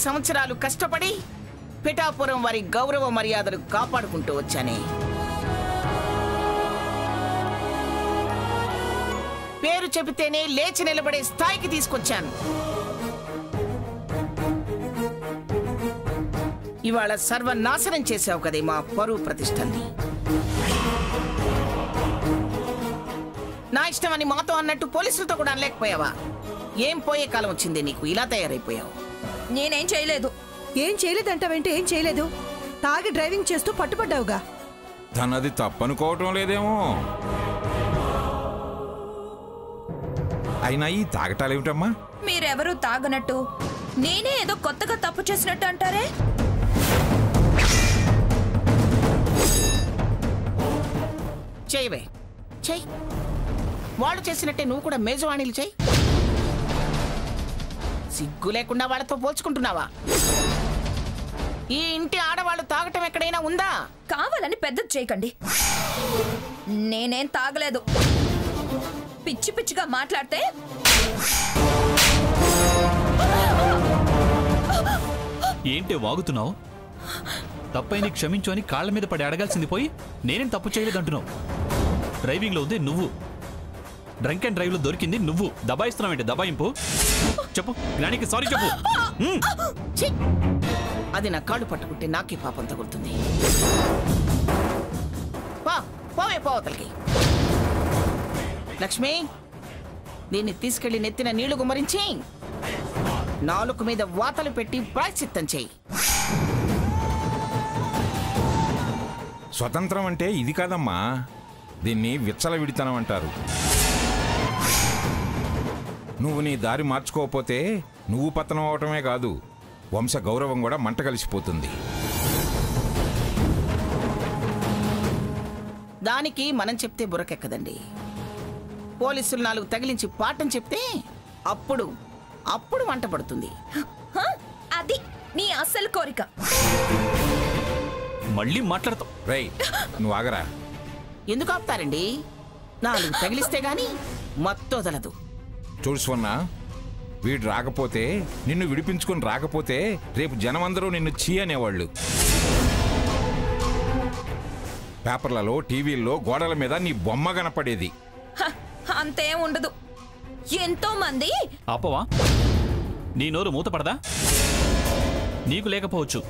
సంవత్సరాలు కష్టపడి పిఠాపురం వారి గౌరవ మర్యాదలు కాపాడుకుంటూ వచ్చానే. పేరు చెబితేనే లేచి నిలబడే స్థాయికి తీసుకొచ్చాను. ఇవాళ సర్వనాశనం చేశావు కదే మా పరువు ప్రతిష్టల్ని. నా ఇష్టమని మాతో అన్నట్టు పోలీసులతో కూడా అనలేకపోయావా? ఏం పోయే కాలం వచ్చింది నీకు? ఇలా తయారైపోయావు. నేనేం చేయలేదు. ఏం చేయలేదంటావేంటి? ఏం చేయలేదు, తాగి డ్రైవింగ్ చేస్తూ పట్టుపడ్డావుగా. తనది తప్పనుకోవటం లేదేమో. అయినా ఈ తాగటాలేమిటమ్మా? మీరెవరూ తాగనట్టు నేనే ఏదో కొత్తగా తప్పు చేసినట్టు అంటారే. చేయవే, చెయ్యి. వాళ్ళు చేసినట్టే నువ్వు కూడా మేజవాణిలు చెయ్యి. సిగ్గు లేకుండా వాళ్ళతో పోల్చుకుంటున్నావా? ఈ ఇంటి ఆడవాళ్ళు తాగటం ఎక్కడైనా ఉందా? కావాలని పెద్దది చేయకండి. నేనేం తాగలేదు. పిచ్చి పిచ్చిగా మాట్లాడితే ఏంటి వాగుతున్నావు? తప్పైంది క్షమించు అని కాళ్ళ మీద పడి అడగాల్సింది పోయి నేనేం తప్పు చేయలేదంటున్నావు. డ్రైవింగ్లో ఉంది నువ్వు, డ్రంక్ అండ్ డ్రైవ్లో దొరికింది నువ్వు. దబాయిస్తున్నావేంటి? దబాయింపు చెప్పు. జ్ఞానికి సారీ చెప్పు. అది నా కాళ్ళు పట్టుకుంటే నాకే పాపం తగులుతుంది. పోవే పోవతలకి. లక్ష్మి, దీన్ని తీసుకెళ్లి నెత్తిన నీళ్లు గుమ్మరించి నాలుగు మీద వాతలు పెట్టి ప్రాయశ్చిత్తం చేయి. స్వతంత్రం అంటే ఇది కాదమ్మా, దీన్ని విచ్చలవిడితనం అంటారు. నువ్వు నీ దారి మార్చుకోకపోతే నువ్వు పతనం అవటమే కాదు, వంశ గౌరవం కూడా మంట కలిసిపోతుంది. దానికి మనం చెప్తే బుర్రకెక్కదండి. పోలీసులు నాలుగు తగిలించి పాఠం చెప్తే అప్పుడు అప్పుడు మంట పడుతుంది. అది నీ అసలు కోరిక. మళ్ళీ మాట్లాడతావు. రై, నువ్వు ఆగరా. ఎందుకు ఆపుతారండి? నాలుగు తగిలిస్తే గాని మత్తొదలదు. చూడు స్వర్ణ, వీడు రాకపోతే, నిన్ను విడిపించుకొని రాకపోతే రేపు జనమందరూ నిన్ను చీ అనేవాళ్ళు. పేపర్లలో, టీవీల్లో, గోడల మీద నీ బొమ్మ కనపడేది. అంతేం ఉండదు. ఎంతో మంది. ఆపవా? నీ నోరు మూతపడదా? నీకు లేకపోవచ్చు,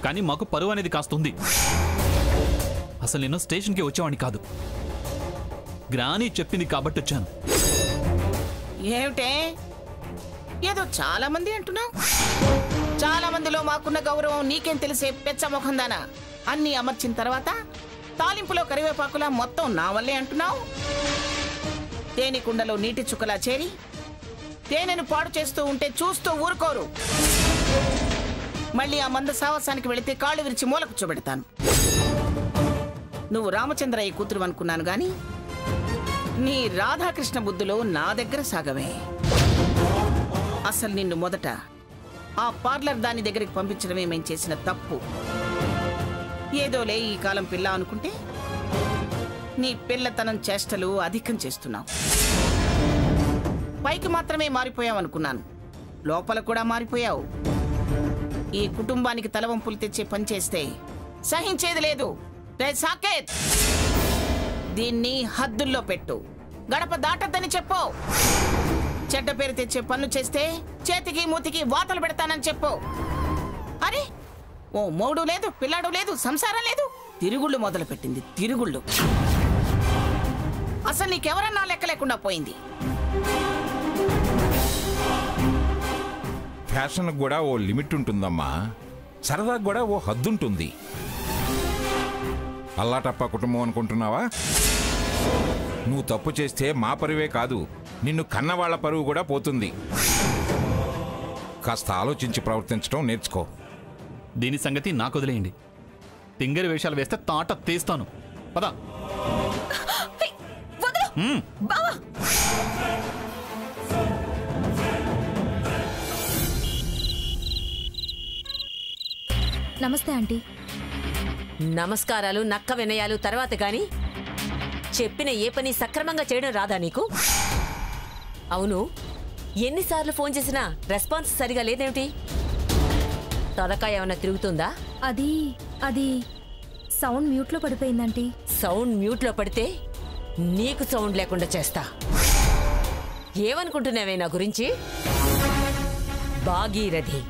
కానీ మాకు పరువు అనేది కాస్తుంది. అసలు నేను స్టేషన్కి వచ్చేవాడిని కాదు. గ్రాని చెప్పింది కాబట్టి వచ్చాను. ఏమిటే ఏదో చాలా మంది అంటున్నావు? చాలా మందిలో మాకున్న గౌరవం నీకేం తెలిసే పెచ్చముఖందానా? అన్ని అమర్చిన తర్వాత తాలింపులో కరివేపాకులా మొత్తం నా వల్లే అంటున్నావు. తేనె కుండలో నీటి చుక్కలా చేరి తేనెను పాడు చేస్తూ ఉంటే చూస్తూ ఊరుకోరు. మళ్ళీ ఆ మంద సావాసానికి వెళితే కాళ్ళు విరిచి మూల కూర్చోబెడతాను. నువ్వు రామచంద్రయ్య కూతురు అనుకున్నాను గాని నీ రాధాకృష్ణ బుద్ధులో నా దగ్గర సాగవే. అసలు నిన్ను మొదట ఆ పార్లర్ దాని దగ్గరికి పంపించడమే మేం చేసిన తప్పు. ఏదోలే ఈ కాలం పిల్ల అనుకుంటే నీ పిల్లతనం చేష్టలు అధికం చేస్తున్నావు. పైకి మాత్రమే మారిపోయావనుకున్నాను, లోపల కూడా మారిపోయావు. ఈ కుటుంబానికి తలవంపులు తెచ్చే పని చేస్తే సహించేది లేదు. సాకేత్, దీన్ని హద్దుల్లో పెట్టు. గడప దాటద్దని చెప్పు. చెడ్డ పేరు తెచ్చే పనులు చేస్తే చేతికి మూతికి వాతలు పెడతానని చెప్పు. అరే, ఓ మోడు లేదు, పిల్లాడు లేదు, సంసారం లేదు, తిరుగుళ్ళు మొదలు పెట్టింది. తిరుగుళ్ళు. అసలు నీకెవరన్నా లెక్క లేకుండా పోయింది. ఫ్యాషన్ కూడా ఓ లిమిట్ ఉంటుందమ్మా, సరదాకు కూడా ఓ హద్దుంటుంది. అల్లాటప్ప కుటుంబం అనుకుంటున్నావా? నువ్వు తప్పు చేస్తే మా పరువే కాదు, నిన్ను కన్నవాళ్ల పరువు కూడా పోతుంది. కాస్త ఆలోచించి ప్రవర్తించడం నేర్చుకో. దీని సంగతి నాకు వదిలేయండి. తింగరి వేషాలు వేస్తే తాట తీస్తాను. పద. నమస్తే ఆంటీ. నమస్కారాలు నక్క వినయాలు తర్వాత గాని చెప్పిన ఏ పని సక్రమంగా చేయడం రాదా నీకు? అవును, ఎన్నిసార్లు ఫోన్ చేసినా రెస్పాన్స్ సరిగా లేదేమిటి? తలకాయ ఏమైనా తిరుగుతుందా? అది అది సౌండ్ మ్యూట్లో పడిపోయిందంటీ. సౌండ్ మ్యూట్లో పడితే నీకు సౌండ్ లేకుండా చేస్తా. ఏమనుకుంటున్నావే నా గురించి? భాగీరథి,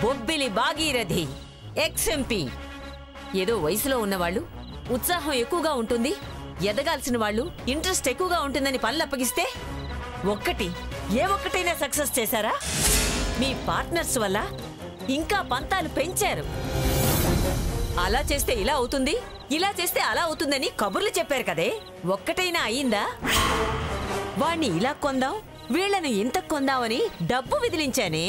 బొబ్బిలి భాగీరథి, ఎక్స్ఎంపీ. ఏదో వయసులో ఉన్నవాళ్ళు ఉత్సాహం ఎక్కువగా ఉంటుంది, ఎదగాల్సిన వాళ్ళు ఇంట్రెస్ట్ ఎక్కువగా ఉంటుందని పనులు అప్పగిస్తే ఏ ఒక్కటైనా సక్సెస్ చేశారా? మీ పార్ట్నర్స్ వల్ల ఇంకా పంతాలు పెంచారు. అలా చేస్తే ఇలా అవుతుంది, ఇలా చేస్తే అలా అవుతుందని కబుర్లు చెప్పారు కదే, ఒక్కటైనా అయిందా? వాణ్ణి ఇలా కొందాం, వీళ్లను ఇంత కొందామని డబ్బు విదిలించానే.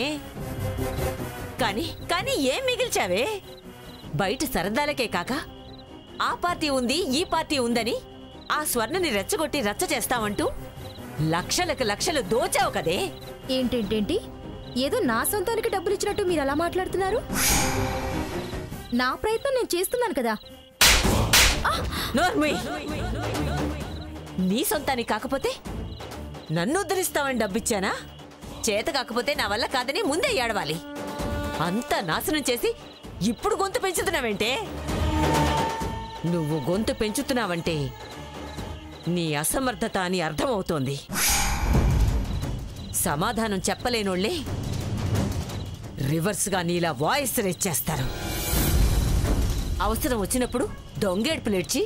కానీ ఏం మిగిల్చావే? బయట సరదాలకే కాక ఆ పార్టీ ఉంది, ఈ పార్టీ ఉందని ఆ స్వర్ణని రెచ్చగొట్టి రచ్చ చేస్తామంటూ లక్షలకు లక్షలు దోచావు కదే. ఏంటేంటేంటి, ఏదో నా సొంతానికి డబ్బులు ఇచ్చినట్టు మీరు అలా మాట్లాడుతున్నారు? నా ప్రయత్నం నేను చేస్తున్నాను కదా. నోర్మీ, నీ సొంతానికి కాకపోతే నన్ను ఉద్ధరిస్తావని డబ్బిచ్చానా? చేత కాకపోతే నా వల్ల కాదని ముందే ఏడవాలి. అంతా నాశనం చేసి ఇప్పుడు గొంతు పెంచుతున్నావంటే? నువ్వు గొంతు పెంచుతున్నావంటే నీ అసమర్థత అని అర్థమవుతోంది. సమాధానం చెప్పలేనోళ్లే రివర్స్గా నీలా వాయిస్ రేజ్ చేస్తారు. అవసరం వచ్చినప్పుడు దొంగేడ్పులేడ్చి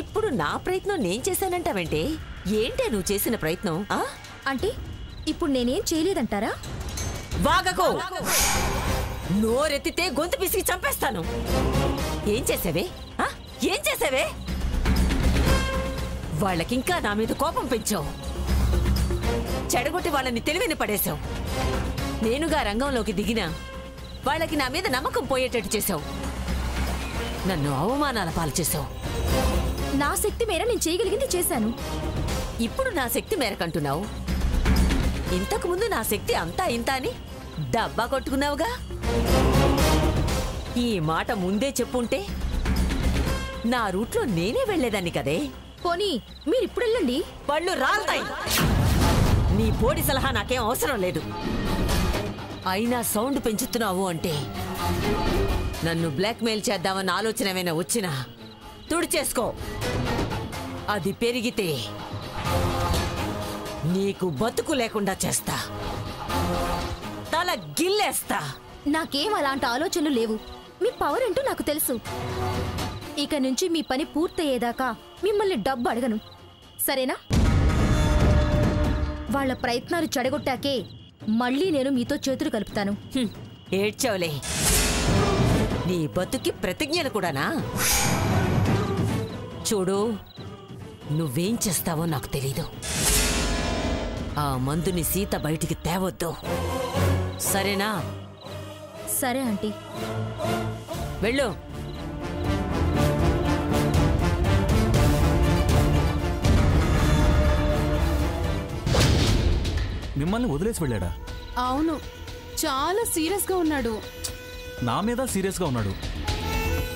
ఇప్పుడు నా ప్రయత్నం నేను చేశానంటావంటే? ఏంటే నువ్వు చేసిన ప్రయత్నం? అంటే ఇప్పుడు నేనేం చేయలేదంటారా? వాగకో, నోరెత్తితే గొంతు పిసికి చంపేస్తాను. ఏం చేసావే? ఏం చేసావే? వాళ్ళకింకా నా మీద కోపం పెంచావు, చెడగొట్టి వాళ్ళని తెలివిని పడేశావు. నేనుగా రంగంలోకి దిగినా వాళ్ళకి నా మీద నమ్మకం పోయేటట్టు చేశావు. నన్ను అవమానాల పాలు చేశావు. నా శక్తి మేర నేను చేయగలిగింది చేశాను. ఇప్పుడు నా శక్తి మేరకంటున్నావు. ఇంతకు ముందు నా శక్తి అంతా ఇంత అని డబ్బా కొట్టుకున్నావుగా. ఈ మాట ముందే చెప్పుంటే నా రూట్లో నేనే వెళ్లేదాన్ని కదే. పోనీ మీరు ఇప్పుడు వెళ్ళండి, పళ్ళు రాలుతాయి. నీ బోడి సలహా నాకేం అవసరం లేదు. అయినా సౌండ్ పెంచుతున్నావు అంటే నన్ను బ్లాక్మెయిల్ చేద్దామన్న ఆలోచన ఏమైనా వచ్చినా తుడిచేసుకో. అది పెరిగితే నీకు బతుకు లేకుండా చేస్తా, తల గిల్లేస్తా. నాకేం అలాంటి ఆలోచనలు లేవు. మీ పవర్ ఏంటో నాకు తెలుసు. ఇక నుంచి మీ పని పూర్తయ్యేదాకా మిమ్మల్ని డబ్బు అడగను, సరేనా? వాళ్ళ ప్రయత్నాలు చెడగొట్టాకే మళ్ళీ నేను మీతో చేతులు కలుపుతాను. ఏడ్చావులే, నీ బతుకి ప్రతిజ్ఞలు కూడానా? చూడు, నువ్వేం చేస్తావో నాకు తెలీదు. ఆ మందుని సీత బయటికి తేవద్దు, సరేనా? సరే ఆంటీ, వెళ్ళు. మిమ్మల్ని వదిలేసి వెళ్ళాడా? అవును, చాలా సీరియస్ గా ఉన్నాడు. నా మీద సీరియస్ గా ఉన్నాడు.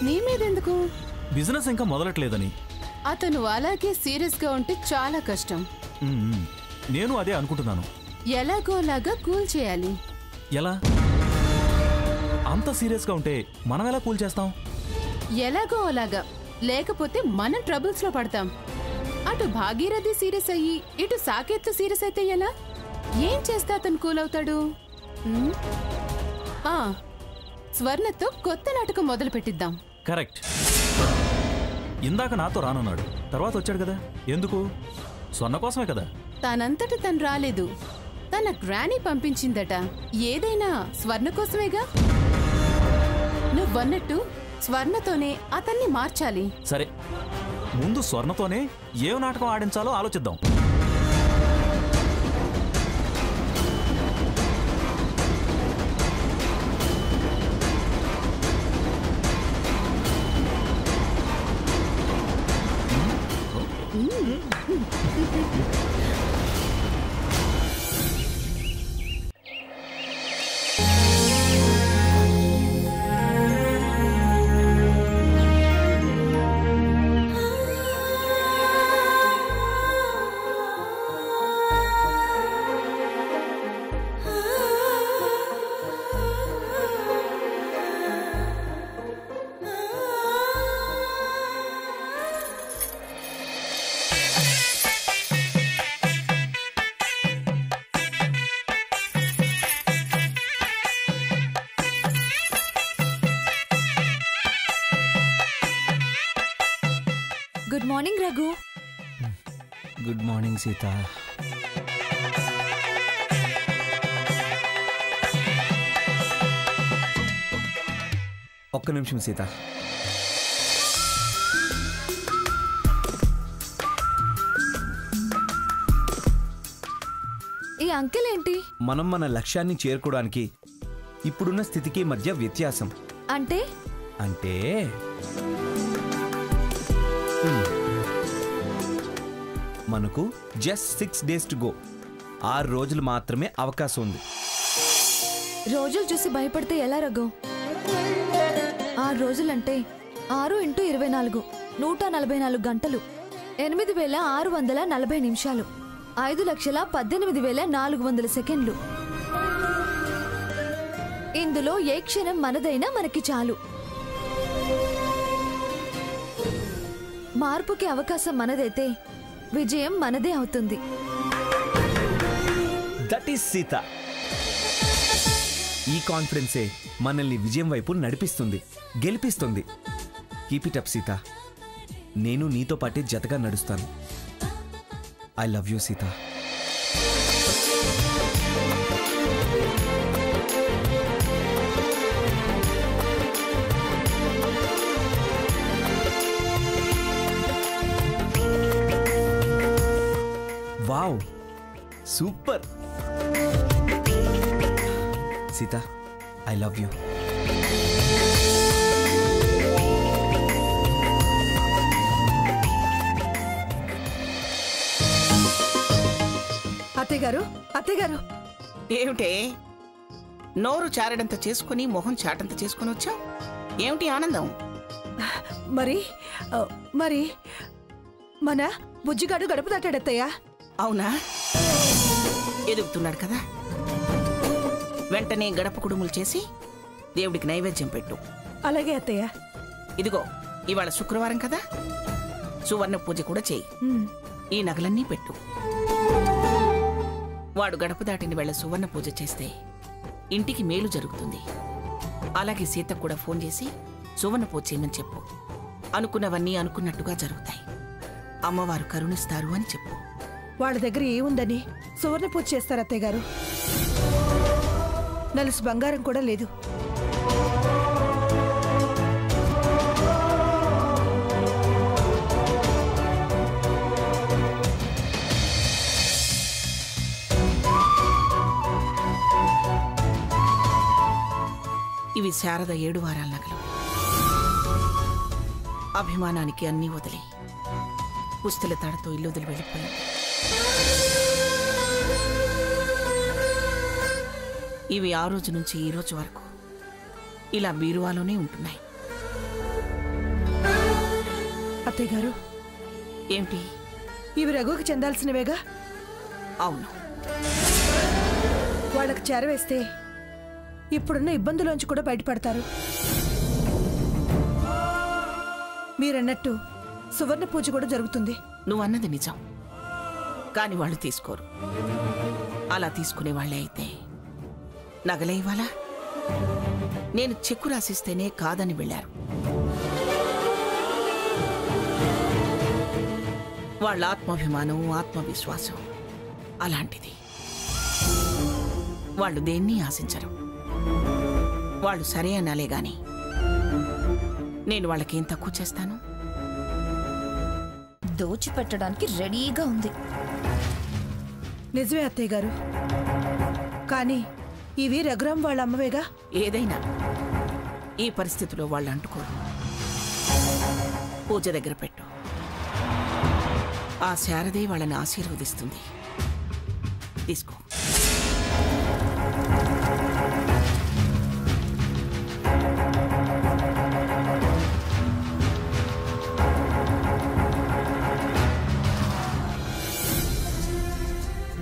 నీ మీద ఎందుకు? బిజినెస్ ఇంకా మొదలట్లేదని. అతను అలాగే సీరియస్ గా ఉంటే చాలా కష్టం. నేను అదే అనుకుంటున్నాను. ఎలాగోలాగా కూల్ చేయాలి. ఎలా? అంత సీరియస్ గా ఉంటే మనం ఎలా కూల్ చేస్తాం? ఎలాగో అలాగా, లేకపోతే మనం ట్రబుల్స్ లో పడతాం. అటు భాగీరథి సీరియస్ అయ్యి ఇటు సాకేత్ సీరియస్ అయితే ఎలా? ఏం చేస్తే అతను కూల్ అవుతాడు? స్వర్ణతో కొత్త నాటకం మొదలు పెట్టిద్దాం. కరెక్ట్. ఇందాక నాతో రానున్నాడు, తర్వాత వచ్చాడు కదా. ఎందుకు? స్వర్ణ కోసమే కదా. తనంతట తను రాలేదు, తన గ్రానీ పంపించిందట. ఏదైనా స్వర్ణ కోసమేగా. నువ్వన్నట్టు స్వర్ణతోనే అతన్ని మార్చాలి. సరే, ముందు స్వర్ణతోనే ఏ నాటకం ఆడించాలో ఆలోచిద్దాం. Good morning Raghu. Good morning Sita. ఒక్క నిమిషం సీత. ఈ అంకెల్ ఏంటి? మనం మన లక్ష్యాన్ని చేరుకోవడానికి ఇప్పుడున్న స్థితికి మధ్య వ్యత్యాసం. అంటే అంటే మనకు జస్ట్ 6 days టు గో. 6 రోజులు మాత్రమే అవకాశం ఉంది. రోజులు చూసి భయపడితే ఎలా రఘు? 6 రోజులంటే 6 × 24 144 గంటలు, 8640 నిమిషాలు, 5,18,400 సెకండ్లు. ఇందులో ఏ క్షణం మనదైనా మనకి చాలు. మార్పుకి అవకాశం మనదైతే విజయం మనదే అవుతుంది. That is Sita. ఈ కాన్ఫిడెన్సే మనల్ని విజయం వైపు నడిపిస్తుంది, గెలిపిస్తుంది. Keep it up Sita. నేను నీతో పాటే జతగా నడుస్తాను. I love you Sita. Wow, super Sita. I love you. అత్తయ్యగారు, అత్తయ్యగారు, ఏమిటే నోరు చారడంత చేసుకుని మొహం చాటంత చేసుకుని వచ్చావు? ఏమిటి ఆనందం? మరి మరి మన బుజ్జిగాడు గడప దాటాడత్తయ్యా. అవునా? ఎదుగుతున్నాడు కదా, వెంటనే గడప కుడుములు చేసి దేవుడికి నైవేద్యం పెట్టు. అలాగే అత్తయ్య. ఇదిగో ఇవాళ శుక్రవారం కదా, సువర్ణ పూజ కూడా చేయి. ఈ నగలన్నీ పెట్టు. వాడు గడప దాటిన వేళ సువర్ణ పూజ చేస్తే ఇంటికి మేలు జరుగుతుంది. అలాగే సీత కూడా ఫోన్ చేసి సువర్ణ పూజ చేయమని చెప్పు. అనుకున్నవన్నీ అనుకున్నట్టుగా జరుగుతాయి. అమ్మవారు కరుణిస్తారు అని చెప్పు. వాళ్ళ దగ్గర ఏముందని సువర్ణ పూజ చేస్తారు అత్తయ్య గారు? నలుసు బంగారం కూడా లేదు. ఇవి శారద 7 వారాల నగలు. అభిమానానికి అన్నీ వదిలి పుస్తల తాడతో ఇల్లు వదిలి వెళ్ళిపోయింది. ఇవి ఆ రోజు నుంచి ఈ రోజు వరకు ఇలా బీరువాలోనే ఉంటున్నాయి. అత్తయ్య గారు, ఏమిటి? ఇవి రఘుకి చెందాల్సినవేగా? అవును. వాళ్ళకి చేరవేస్తే ఇప్పుడున్న ఇబ్బందులోంచి కూడా బయటపడతారు. మీరన్నట్టు సువర్ణ పూజ కూడా జరుగుతుంది. నువ్వన్నది నిజం, కాని వాళ్ళు తీసుకోరు. అలా తీసుకునే వాళ్ళే అయితే నగలే ఇవ్వాలా? నేను చెక్కు రాసిస్తేనే కాదని వెళ్ళారు. వాళ్ళ ఆత్మాభిమానం, ఆత్మవిశ్వాసం అలాంటిది. వాళ్ళు దేన్ని ఆశించరు. వాళ్ళు సరే అనాలే గాని నేను వాళ్ళకేం తక్కువ చేస్తాను? దోచిపెట్టడానికి రెడీగా ఉంది. నిజమే అత్తయ్య గారు, కానీ ఇవి రఘురాం వాళ్ళ అమ్మవేగా. ఏదైనా ఈ పరిస్థితిలో వాళ్ళు అంటుకోరు. పూజ దగ్గర పెట్టు. ఆ శారదే వాళ్ళని ఆశీర్వదిస్తుంది. తీసుకో.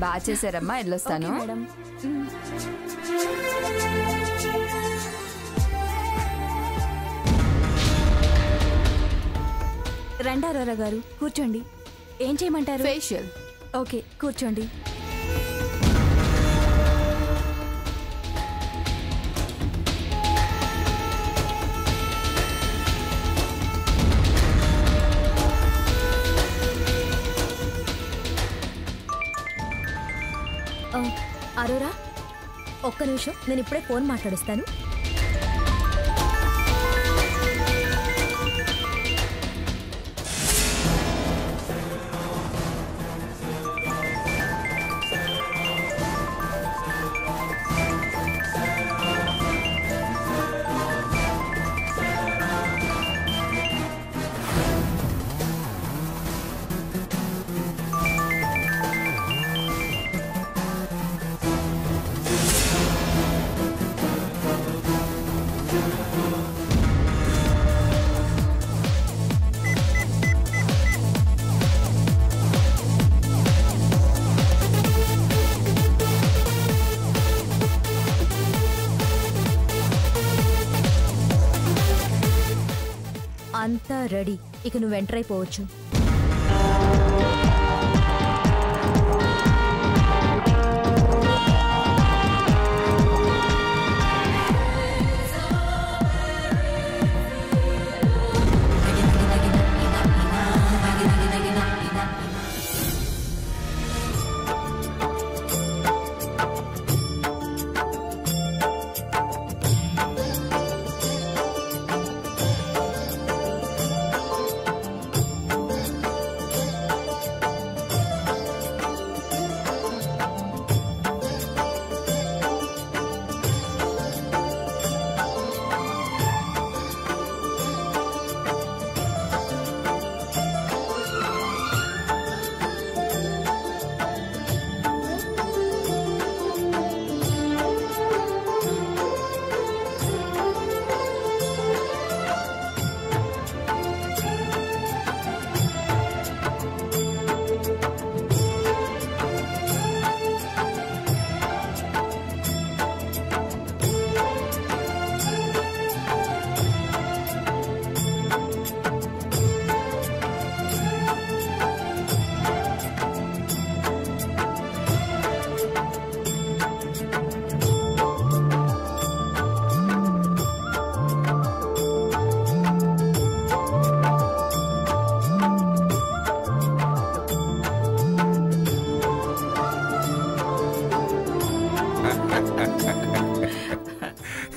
బాగా చేశారమ్మా, వెళ్ళొస్తాను. రండారా గారు, కూర్చోండి. ఏం చేయమంటారు? ఫేషియల్. ఓకే, కూర్చోండి. ఒక్క నిమిషం, నేను ఇప్పుడే ఫోన్ మాట్లాడుస్తాను. అంతా రెడీ, ఇక నువ్వు ఎంటర్ అయిపోవచ్చు.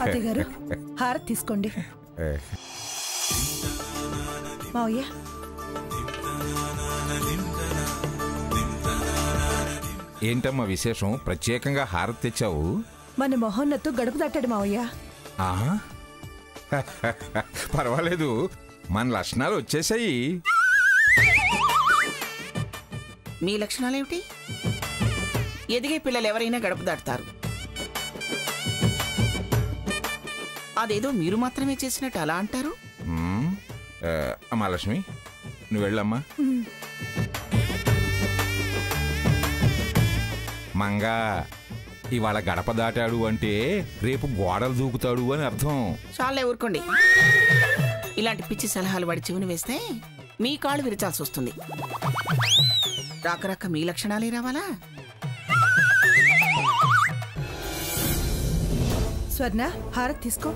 అత్తయ్య గారు, హారతి తీసుకోండి. మావయ్య, ఏంటమ్మా విశేషం? ప్రత్యేకంగా హారతి తెచ్చావు? మన మహోన్నతు గడుపు దాటాడు మావయ్య. ఆహా, పర్వాలేదు, మన లక్షణాలు వచ్చేసాయి. మీ లక్షణాలేమిటి? ఎదిగే పిల్లలు ఎవరైనా గడప దాటుతారు. అదేదో మీరు మాత్రమే చేసినట్టు అలా అంటారు. అమ్మా లక్ష్మి, నువ్వు వెళ్ళమ్మా. మంగా, ఇవాళ గడప దాటాడు అంటే రేపు గోడలు దూకుతాడు అని అర్థం. చాలే ఊరుకోండి. ఇలాంటి పిచ్చి సలహాలు వాడి చెవుని వేస్తే మీ కాళ్ళు విరచాల్సి వస్తుంది. రాక మీ లక్షణాలే రావాలా? స్వర్ణ, హారతి తీసుకో.